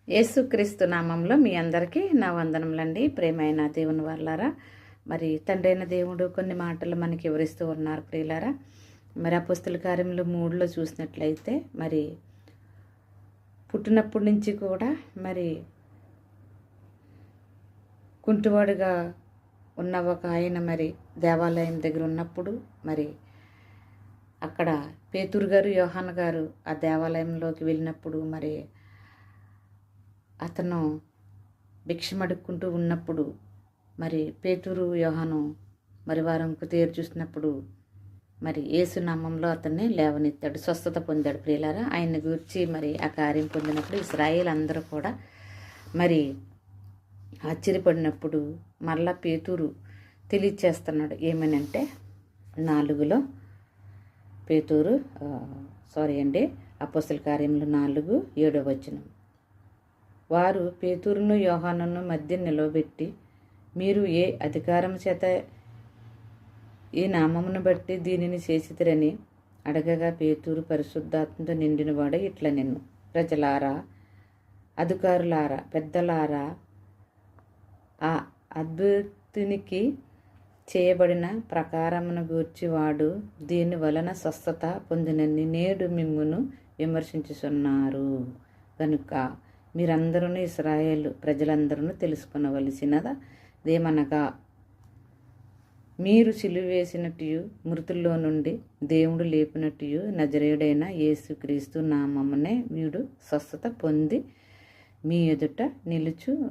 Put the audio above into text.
యేసుక్రీస్తు నామంలో మీ అందరికీ నా వందనములండి. ప్రేమైన దేవుని వాళ్ళారా, మరి తండ్రైన దేవుడు కొన్ని మాటలు మనకి వివరిస్తూ ఉన్నారు ప్రియులారా. మరి అపొస్తలుల కార్యములు 3లో చూసినట్లయితే మరి పుట్టినప్పటి నుంచి కూడా మరి కుంటివాడుగా ఉన్న ఒక ఆయన మరి దేవాలయం దగ్గర ఉన్నప్పుడు మరి అక్కడ పేతురు గారు యోహాను గారు ఆ దేవాలయంలోకి వెళ్ళినప్పుడు మరి అతను భిక్షమడుక్కుంటూ ఉన్నప్పుడు మరి పేతురు యోహాను మరి వారంకు తేరు చూసినప్పుడు మరి యేసు నామంలో అతన్ని లేవనెత్తాడు, స్వస్థత పొందాడు ప్రియులారా. ఆయన్ని గురించి మరి ఆ కార్యం పొందినప్పుడు ఇశ్రాయేల్ అందరూ కూడా మరి ఆశ్చర్యపడినప్పుడు మరలా పేతురు తెలియచేస్తున్నాడు ఏమనంటే 4లో పేతురు అపొస్తలుల కార్యములు 4:7 వారు పేతురును యోహానును మధ్య నిలవబెట్టి, మీరు ఏ అధికారం చేత ఈ నామమును బట్టి దీనిని చేసితిరని అడగగా పేతురు పరిశుద్ధాత్మతో నిండినవాడు ఇట్లా నిన్ను, ప్రజలారా, అధికారులారా, పెద్దలారా, ఆ అద్భుతునికి చేయబడిన ప్రకారమును గూర్చి వాడు దీని వలన స్వస్థత పొందినని నేడు మిమ్మును విమర్శించుచున్నారు. కనుక మీరందరూ ఇశ్రాయేలు ప్రజలందరూ తెలుసుకొనవలసినదేమనగా, మీరు సిలువ వేసినట్టు మృతుల్లో నుండి దేవుడు లేపినట్టు నజరేయుడైన యేసుక్రీస్తు నామమునే వీడు స్వస్థత పొంది మీ ఎదుట నిలుచుచున్నాడు.